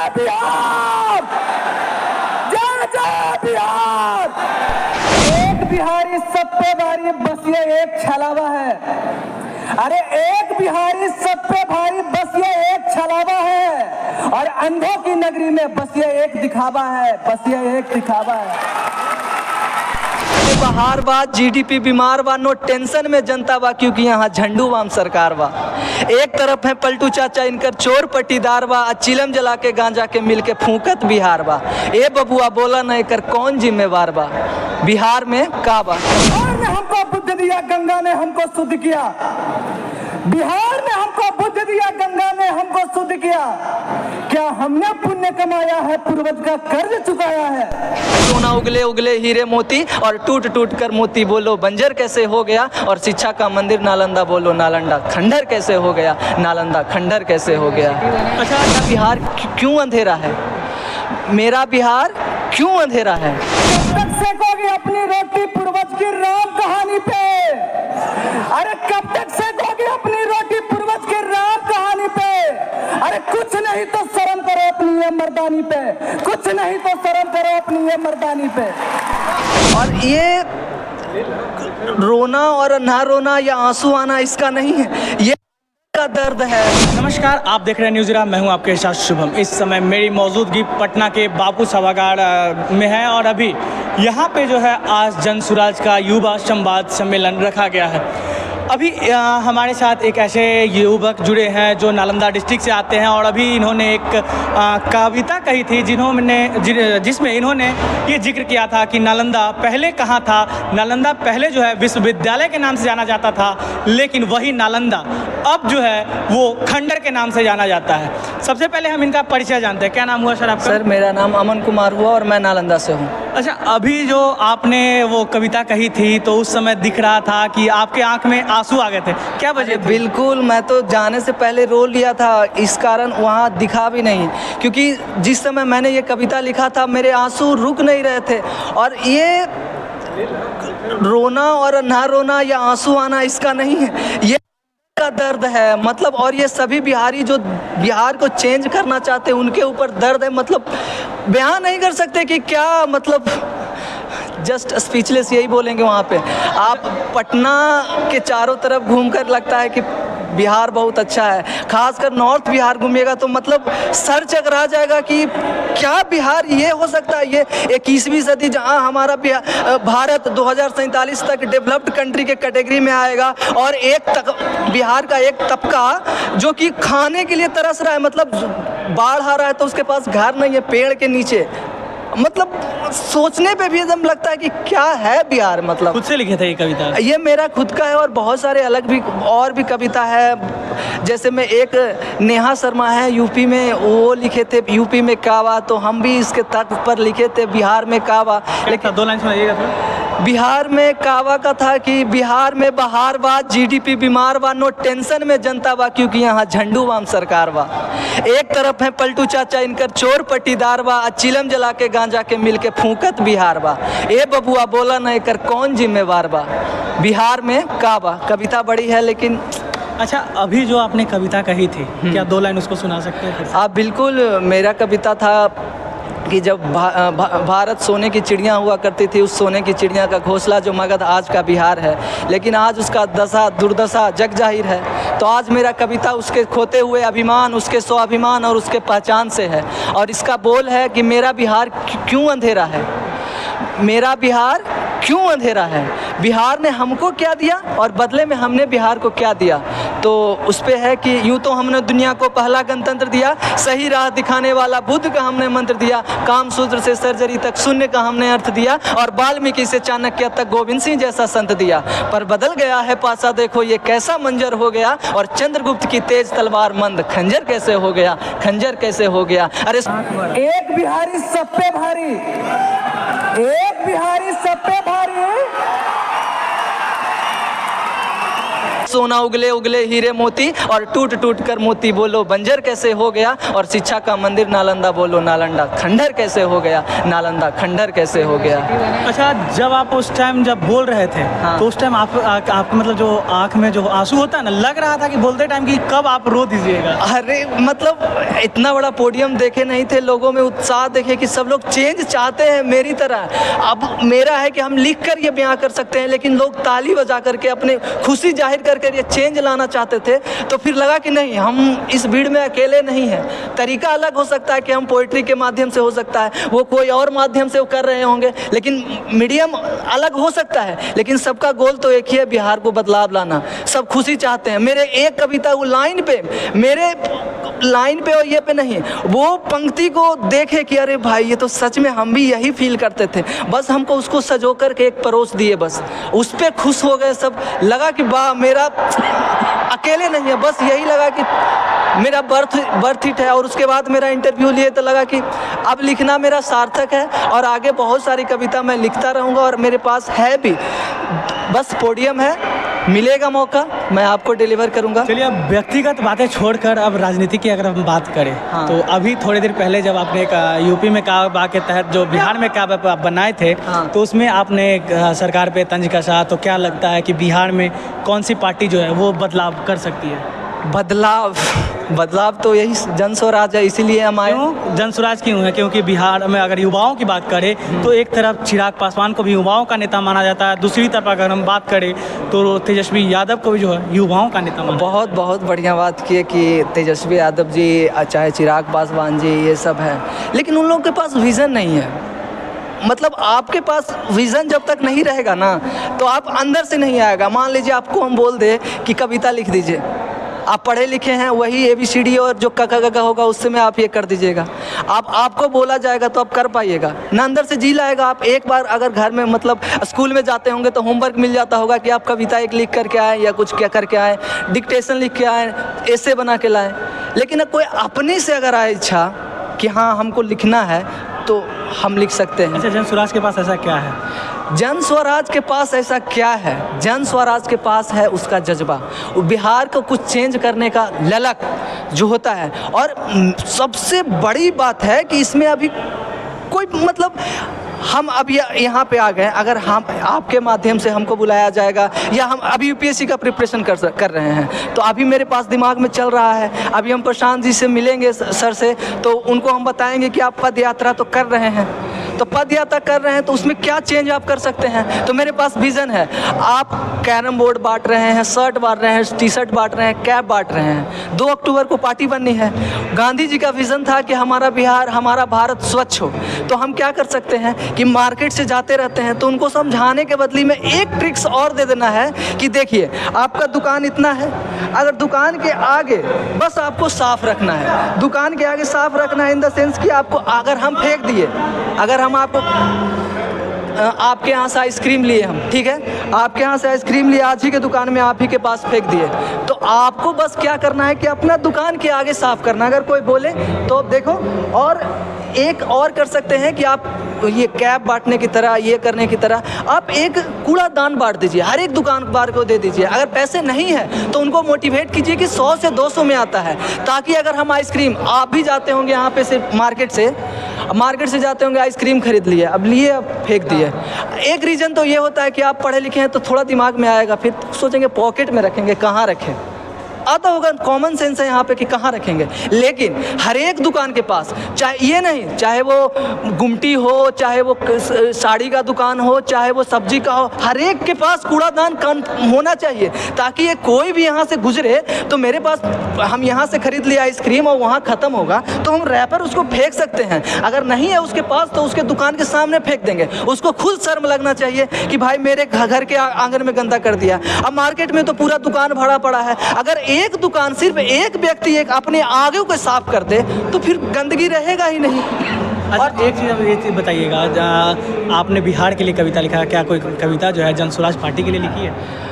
बिहार, जय जय बिहार। एक बिहारी सब पे भारी, बस ये एक छलावा है। अरे एक बिहारी सब पे भारी, बस ये एक छलावा है। और अंधों की नगरी में बस ये एक दिखावा है, बस ये एक दिखावा है। बहार बा, जीडीपी बीमार बा, नो टेंशन में जनता बा, क्योंकि यहाँ झंडू वाम सरकार बा। एक तरफ है पलटू चाचा, इनकर चोर पट्टीदार बा, चिलम जला के गांजा के मिल के फूकत बिहार बा। ए बबुआ बोला न एकर कौन जिम्मेवार बा, बिहार में का बा। बिहार ने हमको बुद्ध दिया, गंगा ने हमको शुद्ध किया। बिहार ने हमको बुद्ध दिया, गंगा ने हमको शुद्ध किया। क्या हमने पुण्य कमाया है, पूर्वज का कर्ज चुकाया है। सोना उगले उगले हीरे मोती, और टूट टूट कर मोती बोलो बंजर कैसे हो गया। और शिक्षा का मंदिर नालंदा बोलो नालंदा खंडर कैसे हो गया, नालंदा खंडर कैसे हो गया। अच्छा, बिहार क्यों अंधेरा है, मेरा बिहार क्यों अंधेरा है। कब तक सेकोगे अपनी रोटी पूर्वज की राम कहानी पे। अरे कब तक सेकोगे अपनी रोटी पूर्वज की राम कहानी पे। अरे कुछ नहीं तो शर्म करो अपनी ये मर्दानी पे, कुछ नहीं तो शर्म करो अपनी ये मर्दानी पे। और ये रोना और ना रोना या आंसू आना इसका नहीं है, ये का दर्द है। नमस्कार, आप देख रहे हैं न्यूज़ मैं हूं आपके साथ शुभम। इस समय मेरी मौजूदगी पटना के बापू सभागार में है और अभी यहां पे जो है आज जन सुराज का युवा संवाद सम्मेलन रखा गया है। अभी हमारे साथ एक ऐसे युवक जुड़े हैं जो नालंदा डिस्ट्रिक्ट से आते हैं और अभी इन्होंने एक कविता कही थी जिसमें इन्होंने ये जिक्र किया था कि नालंदा पहले कहाँ था। नालंदा पहले जो है विश्वविद्यालय के नाम से जाना जाता था, लेकिन वही नालंदा अब जो है वो खंडर के नाम से जाना जाता है। सबसे पहले हम इनका परिचय जानते हैं। क्या नाम हुआ सर आपका? सर मेरा नाम अमन कुमार हुआ और मैं नालंदा से हूँ। अच्छा, अभी जो आपने वो कविता कही थी तो उस समय दिख रहा था कि आपके आंख में आंसू आ गए थे, क्या वजह थी? बिल्कुल, मैं तो जाने से पहले रो लिया था, इस कारण वहाँ दिखा भी नहीं, क्योंकि जिस समय मैंने ये कविता लिखा था मेरे आंसू रुक नहीं रहे थे। और ये रोना और ना रोना या आंसू आना इसका नहीं है, ये का दर्द है मतलब। और ये सभी बिहारी जो बिहार को चेंज करना चाहते हैं उनके ऊपर दर्द है, मतलब बयान नहीं कर सकते कि क्या, मतलब जस्ट स्पीचलेस यही बोलेंगे। वहाँ पे आप पटना के चारों तरफ घूमकर लगता है कि बिहार बहुत अच्छा है, खासकर नॉर्थ बिहार घूमिएगा तो मतलब सर चकरा जाएगा कि क्या बिहार ये हो सकता है। ये 21वीं सदी जहां हमारा भारत 2047 तक डेवलप्ड कंट्री के कैटेगरी में आएगा, और बिहार का एक तबका जो कि खाने के लिए तरस रहा है, मतलब बाढ़ आ रहा है तो उसके पास घर नहीं है, पेड़ के नीचे, मतलब सोचने पे भी एकदम लगता है कि क्या है बिहार। मतलब खुद से लिखे थे ये कविता? ये मेरा खुद का है और बहुत सारे अलग भी और भी कविता है। जैसे में एक नेहा शर्मा है यूपी में, वो लिखे थे यूपी में कावा, तो हम भी इसके तट पर लिखे थे बिहार में कावा। लेकिन 2 लाइन सुनाइएगा सर। बिहार में कावा का था कि बिहार में बहार बा, जीडीपी बीमार बा, नो टेंशन में जनता बा, क्योंकि यहाँ झंडू वाम सरकार बा। एक तरफ है पलटू चाचा, इनकर चोर पट्टीदार बा, चिलम जला के गांजा के मिल के फूकत बिहार बा। ए बबुआ बोला न एकर कौन जिम्मेवार बा, बिहार में का बा। कविता बड़ी है लेकिन। अच्छा, अभी जो आपने कविता कही थी, क्या 2 लाइन उसको सुना सकते हैं? आप बिल्कुल। मेरा कविता था कि जब भारत सोने की चिड़िया हुआ करती थी, उस सोने की चिड़िया का घोंसला जो मगध आज का बिहार है, लेकिन आज उसका दुर्दशा जग जाहिर है। तो आज मेरा कविता उसके खोते हुए अभिमान, उसके स्वाभिमान और उसके पहचान से है। और इसका बोल है कि मेरा बिहार क्यों अंधेरा है, मेरा बिहार क्यों अंधेरा है। बिहार ने हमको क्या दिया और बदले में हमने बिहार को क्या दिया। तो उस पे है कि यूँ तो हमने दुनिया को पहला गणतंत्र दिया, सही राह दिखाने वाला बुद्ध का हमने मंत्र दिया, काम सूत्र से सर्जरी तक शून्य का हमने अर्थ दिया, और वाल्मीकि से चाणक्य तक गोविंद सिंह जैसा संत दिया। पर बदल गया है पासा, देखो ये कैसा मंजर हो गया, और चंद्रगुप्त की तेज तलवार मंद खंजर कैसे हो गया, खंजर कैसे हो गया। अरे एक बिहारी सब पे भारी, एक बिहारी सब पे भारी, सोना उगले उगले हीरे मोती और टूट टूट कर मोती बोलो बंजर कैसे हो गया, और शिक्षा का मंदिर नालंदा बोलो नालंदा खंडर कैसे हो गया, नालंदा खंडर कैसे हो गया। अच्छा, जब आप उस टाइम जब बोल रहे थे हाँ। तो उस टाइम आपके मतलब जो आँख में जो आंसू होता है ना, लग रहा था कि बोलते टाइम कि कब आप रो दीजिएगा। अरे मतलब इतना बड़ा पोडियम देखे नहीं थे, लोगों में उत्साह देखे कि सब लोग चेंज चाहते हैं मेरी तरह। अब मेरा है कि हम लिख कर ये बयां कर सकते हैं, लेकिन लोग ताली बजा करके अपने खुशी जाहिर करके ये चेंज लाना चाहते थे। तो फिर लगा कि नहीं, हम इस भीड़ में अकेले नहीं हैं। तरीका अलग हो सकता है कि हम पोइट्री के माध्यम से हो सकता है, वो कोई और माध्यम से वो कर रहे होंगे, लेकिन मीडियम अलग हो सकता है, लेकिन सबका गोल तो एक ही है, बिहार को बदलाव लाना। सब खुशी चाहते हैं। मेरे एक कविता वो लाइन पे, मेरे लाइन पे और ये पे नहीं, वो पंक्ति को देखे कि अरे भाई ये तो सच में हम भी यही फील करते थे, बस हमको उसको सजो करके एक परोस दिए, बस उस पे खुश हो गए सब। लगा कि वाह, मेरा अकेले नहीं है, बस यही लगा कि मेरा बर्थ हिट है। और उसके बाद मेरा इंटरव्यू लिए तो लगा कि अब लिखना मेरा सार्थक है, और आगे बहुत सारी कविता मैं लिखता रहूँगा, और मेरे पास है भी, बस पोडियम है, मिलेगा मौका मैं आपको डिलीवर करूंगा। चलिए, अब व्यक्तिगत बातें छोड़कर अब राजनीति की अगर हम बात करें, हाँ। तो अभी थोड़ी देर पहले जब आपने एक यूपी में काबा के तहत जो बिहार में काबा आप बनाए थे, हाँ। तो उसमें आपने एक सरकार पे तंज कसा। तो क्या लगता है कि बिहार में कौन सी पार्टी जो है वो बदलाव कर सकती है? बदलाव तो यही जन स्वराज है, इसीलिए हम आए। क्यों जन स्वराज क्यों है? क्योंकि बिहार में अगर युवाओं की बात करें तो एक तरफ चिराग पासवान को भी युवाओं का नेता माना जाता है, दूसरी तरफ अगर हम बात करें तो तेजस्वी यादव को भी जो है युवाओं का नेता माना। बहुत बढ़िया बात की है कि तेजस्वी यादव जी, चाहे चिराग पासवान जी, ये सब है, लेकिन उन लोगों के पास विज़न नहीं है। मतलब आपके पास विज़न जब तक नहीं रहेगा ना, तो आप अंदर से नहीं आएगा। मान लीजिए आपको हम बोल दे कि कविता लिख दीजिए, आप पढ़े लिखे हैं, वही ABCD और जो क होगा उससे में आप ये कर दीजिएगा। आपको बोला जाएगा तो आप कर पाइएगा ना, अंदर से जी लाएगा। आप एक बार अगर घर में मतलब स्कूल में जाते होंगे तो होमवर्क मिल जाता होगा कि आप कविता एक लिख करके आए, या कुछ क्या करके आए, डिक्टेशन लिख के आए, ऐसे बना के लाए। लेकिन कोई अपने से अगर आए इच्छा कि हाँ हमको लिखना है, तो हम लिख सकते हैं। अच्छा, जन स्वराज के पास ऐसा क्या है? जन स्वराज के पास ऐसा क्या है? जन स्वराज के पास है उसका जज्बा, बिहार को कुछ चेंज करने का ललक जो होता है। और सबसे बड़ी बात है कि इसमें अभी कोई मतलब हम अब यहाँ पे आ गए। अगर हम आपके माध्यम से हमको बुलाया जाएगा, या हम अभी UPSC का प्रिपरेशन कर रहे हैं, तो अभी मेरे पास दिमाग में चल रहा है, अभी हम प्रशांत जी से मिलेंगे सर से, तो उनको हम बताएंगे कि आप पद यात्रा तो कर रहे हैं, तो पद यात्रा कर रहे हैं तो उसमें क्या चेंज आप कर सकते हैं। तो मेरे पास विज़न है। आप कैरम बोर्ड बांट रहे हैं, शर्ट बांट रहे हैं, T-शर्ट बांट रहे हैं, कैप बांट रहे हैं। 2 अक्टूबर को पार्टी बननी है। गांधी जी का विज़न था कि हमारा बिहार, हमारा भारत स्वच्छ हो। तो हम क्या कर सकते हैं कि मार्केट से जाते रहते हैं, तो उनको समझाने के बदले में एक ट्रिक्स और दे देना है कि देखिए आपका दुकान इतना है, अगर दुकान के आगे बस आपको साफ रखना है, दुकान के आगे साफ रखना है इन द सेंस कि आपको, अगर हम फेंक दिए, अगर हम आपको आपके यहाँ से आइसक्रीम लिए हम, ठीक है, आपके यहाँ से आइसक्रीम लिए, आज ही के दुकान में आप ही के पास फेंक दिए, तो आपको बस क्या करना है कि अपना दुकान के आगे साफ करना। अगर कोई बोले तो देखो, और एक और कर सकते हैं कि आप ये कैप बांटने की तरह, ये करने की तरह, आप एक कूड़ादान बांट दीजिए, हर एक दुकानदार को दे दीजिए। अगर पैसे नहीं है तो उनको मोटिवेट कीजिए कि 100 से 200 में आता है, ताकि अगर हम आइसक्रीम, आप भी जाते होंगे यहाँ पे से मार्केट से जाते होंगे, आइसक्रीम खरीद लिए, अब लिए, अब फेंक दिए। एक रीज़न तो ये होता है कि आप पढ़े लिखे हैं तो थोड़ा दिमाग में आएगा, फिर सोचेंगे पॉकेट में रखेंगे, कहाँ रखें, आता होगा, कॉमन सेंस है यहाँ पे कि कहाँ रखेंगे। लेकिन हर एक दुकान के पास, चाहे ये नहीं, चाहे वो गुमटी हो, चाहे वो साड़ी का दुकान हो, चाहे वो सब्जी का हो, हर एक के पास कूड़ादान होना चाहिए, ताकि ये कोई भी यहाँ से गुजरे तो मेरे पास, हम यहाँ से खरीद लिया आइसक्रीम और वहाँ ख़त्म होगा तो हम रैपर उसको फेंक सकते हैं। अगर नहीं है उसके पास तो उसके दुकान के सामने फेंक देंगे। उसको खुद शर्म लगना चाहिए कि भाई मेरे घर के आंगन में गंदा कर दिया। अब मार्केट में तो पूरा दुकान भरा पड़ा है, अगर एक दुकान, सिर्फ एक व्यक्ति एक अपने आगे को साफ कर दे तो फिर गंदगी रहेगा ही नहीं। और एक चीज़, अब ये चीज़ बताइएगा, आपने बिहार के लिए कविता लिखा है, क्या कोई कविता जो है जन स्वराज पार्टी के लिए लिखी है?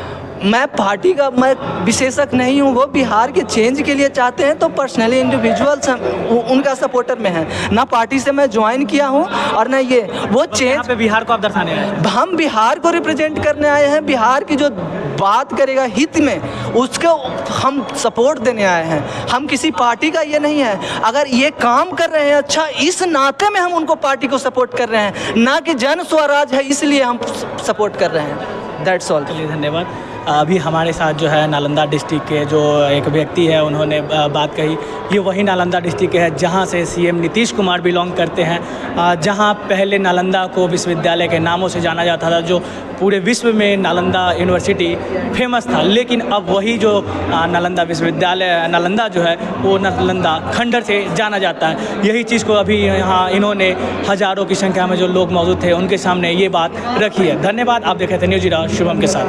मैं पार्टी का मैं विशेषज्ञ नहीं हूँ, वो बिहार के चेंज के लिए चाहते हैं तो पर्सनली इंडिविजुअल्स उनका सपोर्टर में है ना, पार्टी से मैं ज्वाइन किया हूँ और ना ये वो चेंज पे बिहार को आप दर्शाने आए हैं? हम बिहार को रिप्रेजेंट करने आए हैं। बिहार की जो बात करेगा हित में, उसको हम सपोर्ट देने आए हैं। हम किसी पार्टी का ये नहीं है, अगर ये काम कर रहे हैं अच्छा, इस नाते में हम उनको पार्टी को सपोर्ट कर रहे हैं, ना कि जन स्वराज है इसलिए हम सपोर्ट कर रहे हैं। That's all. चलिए धन्यवाद। अभी हमारे साथ जो है नालंदा डिस्ट्रिक्ट के जो एक व्यक्ति है, उन्होंने बात कही। ये वही नालंदा डिस्ट्रिक्ट है जहां से सीएम नीतीश कुमार बिलोंग करते हैं, जहां पहले नालंदा को विश्वविद्यालय के नामों से जाना जाता था, जो पूरे विश्व में नालंदा यूनिवर्सिटी फेमस था। लेकिन अब वही जो नालंदा विश्वविद्यालय नालंदा जो है वो नालंदा खंडर से जाना जाता है। यही चीज़ को अभी यहाँ इन्होंने हज़ारों की संख्या में जो लोग मौजूद थे उनके सामने ये बात रखी है। धन्यवाद। आप देख रहे थे न्यूज़ शुभम के साथ।